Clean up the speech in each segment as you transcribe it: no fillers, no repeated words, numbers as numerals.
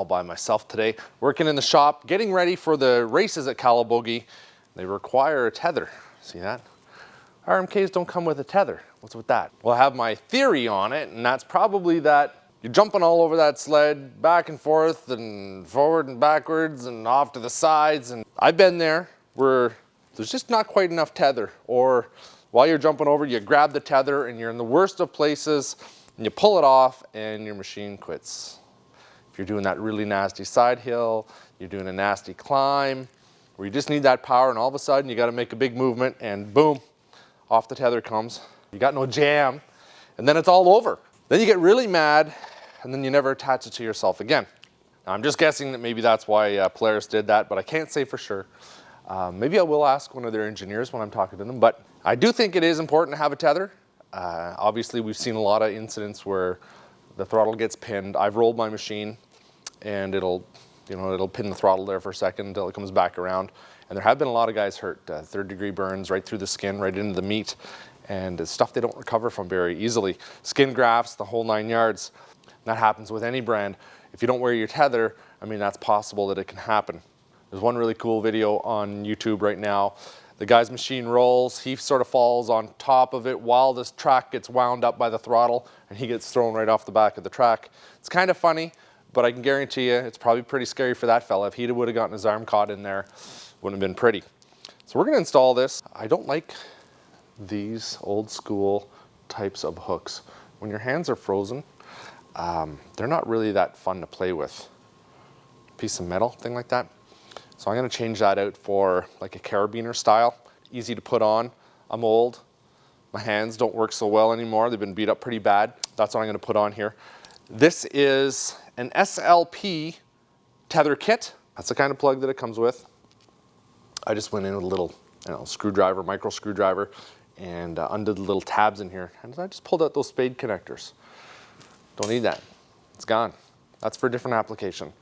all by myself today, working in the shop, getting ready for the races at Calabogie. They require a tether. See that? RMKs don't come with a tether. What's with that? Well, I have my theory on it, and that's probably that you're jumping all over that sled, back and forth and forward and backwards and off to the sides. And I've been there where there's just not quite enough tether, or while you're jumping over, you grab the tether and you're in the worst of places and you pull it off and your machine quits. If you're doing that really nasty side hill, you're doing a nasty climb, where you just need that power and all of a sudden you got to make a big movement and boom, off the tether comes. You got no jam, and then it's all over. Then you get really mad and then you never attach it to yourself again. Now, I'm just guessing that maybe that's why Polaris did that, but I can't say for sure. Maybe I will ask one of their engineers when I'm talking to them, but I do think it is important to have a tether. Obviously, we've seen a lot of incidents where the throttle gets pinned. I've rolled my machine and it'll pin the throttle there for a second until it comes back around. And there have been a lot of guys hurt, third-degree burns right through the skin, right into the meat, and it's stuff they don't recover from very easily. Skin grafts, the whole 9 yards. That happens with any brand. If you don't wear your tether, I mean, that's possible that it can happen. There's one really cool video on YouTube right now. The guy's machine rolls, he sort of falls on top of it while this track gets wound up by the throttle, and he gets thrown right off the back of the track. It's kind of funny, but I can guarantee you it's probably pretty scary for that fella. If he would have gotten his arm caught in there, wouldn't have been pretty. So we're gonna install this. I don't like these old school types of hooks. When your hands are frozen, they're not really that fun to play with. Piece of metal, thing like that. So I'm gonna change that out for like a carabiner style, easy to put on. I'm old, my hands don't work so well anymore. They've been beat up pretty bad. That's what I'm gonna put on here. This is an SLP tether kit. That's the kind of plug that it comes with. I just went in with a little screwdriver, micro screwdriver, and undid the little tabs in here. And I just pulled out those spade connectors. Don't need that, it's gone. That's for a different application.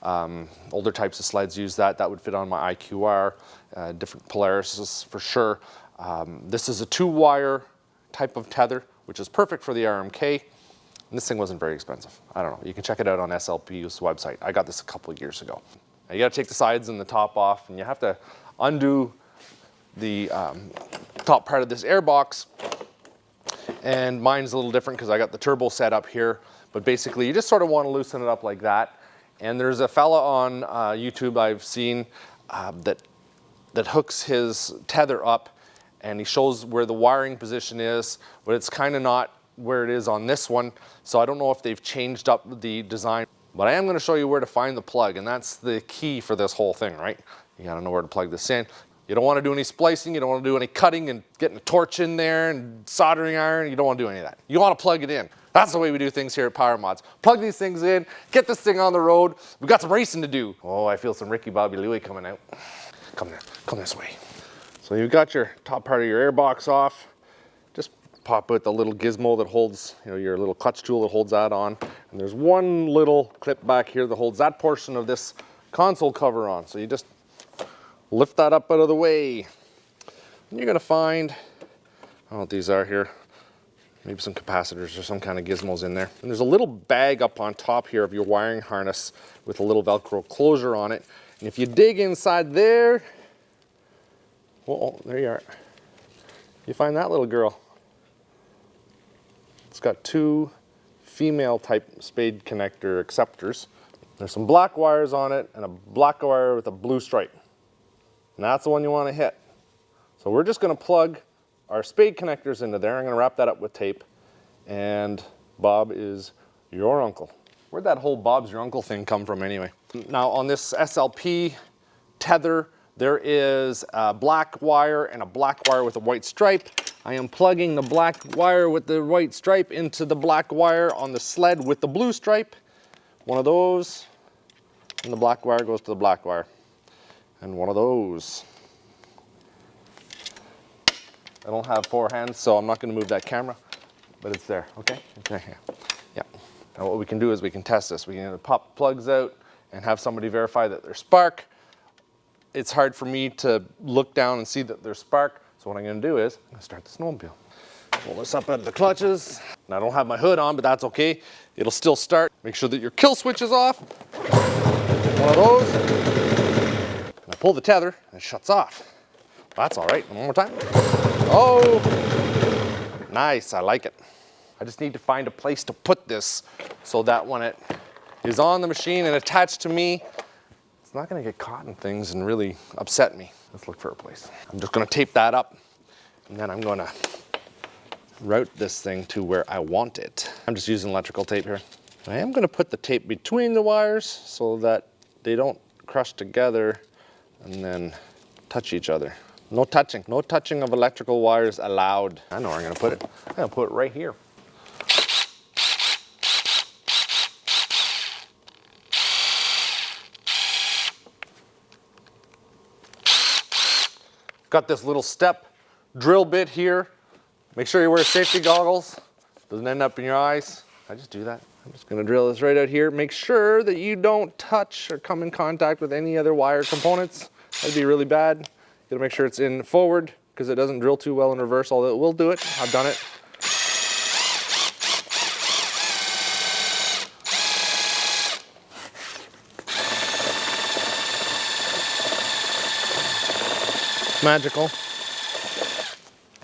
Older types of sleds use that. That would fit on my IQR, different Polaris for sure. This is a 2-wire type of tether, which is perfect for the RMK. And this thing wasn't very expensive. I don't know, you can check it out on SLP's website. I got this a couple of years ago. Now, you gotta take the sides and the top off, and you have to undo the top part of this air box. And mine's a little different because I got the turbo set up here. But basically, you just sort of want to loosen it up like that. And there's a fella on YouTube I've seen that hooks his tether up, and he shows where the wiring position is, but it's kind of not where it is on this one. So I don't know if they've changed up the design, but I am going to show you where to find the plug, and that's the key for this whole thing, right? You got to know where to plug this in. You don't want to do any splicing, you don't want to do any cutting and getting a torch in there and soldering iron. You don't want to do any of that. You want to plug it in. That's the way we do things here at PowerModz. Plug these things in, get this thing on the road. We've got some racing to do. Oh, I feel some Ricky Bobby Louie coming out. Come there, come this way. So you've got your top part of your air box off. Just pop out the little gizmo that holds, your little clutch tool that holds that on. And there's one little clip back here that holds that portion of this console cover on. So you just lift that up out of the way. And you're gonna find, I don't know what these are here. Maybe some capacitors or some kind of gizmos in there. And there's a little bag up on top here of your wiring harness with a little Velcro closure on it. And if you dig inside there, oh, there you are. You find that little girl. It's got 2 female type spade connector acceptors. There's some black wires on it and a black wire with a blue stripe. And that's the one you want to hit. So we're just going to plug our spade connectors into there. I'm going to wrap that up with tape. And Bob is your uncle. Where'd that whole Bob's your uncle thing come from anyway? Now on this SLP tether, there is a black wire and a black wire with a white stripe. I am plugging the black wire with the white stripe into the black wire on the sled with the blue stripe. One of those, and the black wire goes to the black wire. And one of those. I don't have 4 hands, so I'm not going to move that camera, but it's there, okay? It's right here. Yeah. Now what we can do is we can test this. We can either pop plugs out and have somebody verify that there's spark. It's hard for me to look down and see that there's spark, so what I'm going to do is I'm going to start the snowmobile. Pull this up out of the clutches. And I don't have my hood on, but that's okay. It'll still start. Make sure that your kill switch is off. One of those. And I pull the tether and it shuts off. That's all right. One more time. Oh, nice. I like it. I just need to find a place to put this so that when it is on the machine and attached to me, it's not going to get caught in things and really upset me. Let's look for a place. I'm just going to tape that up, and then I'm going to route this thing to where I want it. I'm just using electrical tape here. I am going to put the tape between the wires so that they don't crush together and then touch each other. No touching. No touching of electrical wires allowed. I know where I'm going to put it. I'm going to put it right here. Got this little step drill bit here. Make sure you wear safety goggles. Doesn't end up in your eyes. I just do that. I'm just gonna drill this right out here. Make sure that you don't touch or come in contact with any other wire components. That'd be really bad. You gotta make sure it's in forward because it doesn't drill too well in reverse, although it will do it. I've done it. Magical.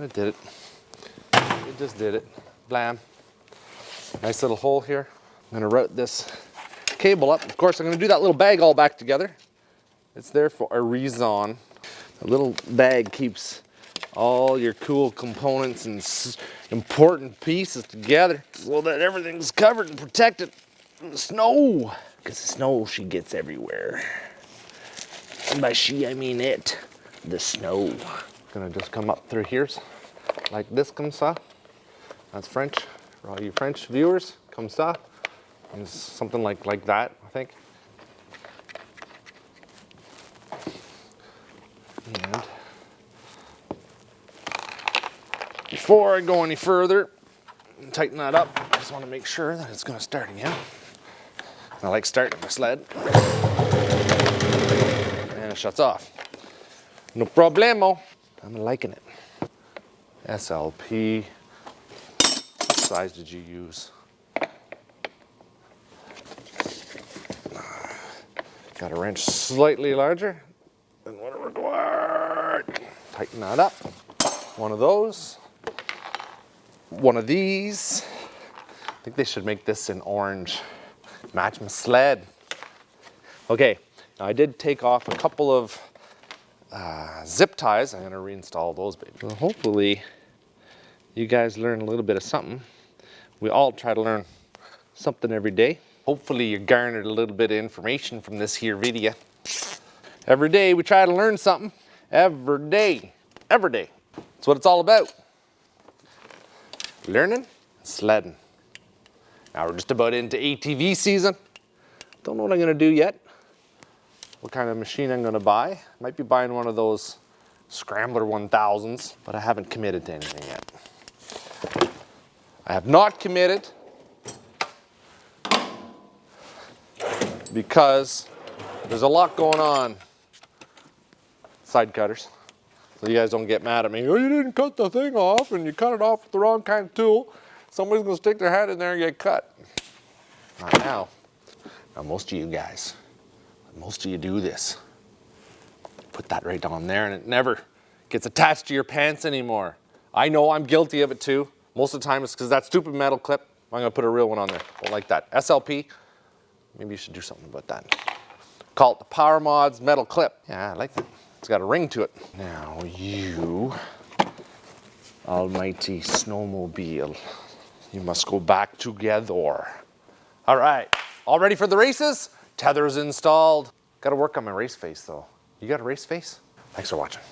It did it. It just did it. Blam. Nice little hole here. I'm gonna route this cable up. Of course, I'm gonna do that little bag all back together. It's there for a reason. A little bag keeps all your cool components and important pieces together so that everything's covered and protected from the snow. Because the snow, she gets everywhere. And by she, I mean it. The snow. Gonna just come up through here like this, comme ça. That's French for all you French viewers. Comme ça. It's something like that, I think. And before I go any further and tighten that up, I just want to make sure that it's going to start again. I like starting my sled. And it shuts off. No problemo. I'm liking it. SLP. What size did you use? Got a wrench slightly larger than what it required. Tighten that up. One of those. One of these. I think they should make this in orange. Match my sled. Okay, now I did take off a couple of zip ties. I'm gonna reinstall those, baby. So hopefully you guys learn a little bit of something. We all try to learn something every day. Hopefully you garnered a little bit of information from this here video. Every day we try to learn something. Every day. Every day. That's what it's all about. Learning and sledding. Now we're just about into ATV season. Don't know what I'm gonna do yet. What kind of machine I'm gonna buy. Might be buying one of those Scrambler 1000s, but I haven't committed to anything yet. I have not committed because there's a lot going on. Side cutters. So you guys don't get mad at me. Oh, you didn't cut the thing off and you cut it off with the wrong kind of tool. Somebody's gonna stick their hand in there and get cut. Not now. Now most of you guys, most of you do this. Put that right on there and it never gets attached to your pants anymore. I know I'm guilty of it too. Most of the time it's because that stupid metal clip. I'm gonna put a real one on there. Well, like that. SLP, maybe you should do something about that. Call it the PowerModz metal clip. Yeah, I like that. It's got a ring to it. Now you, almighty snowmobile, you must go back together. All right, all ready for the races? Tether's installed. Got to work on my race face though. You got a race face? Thanks for watching.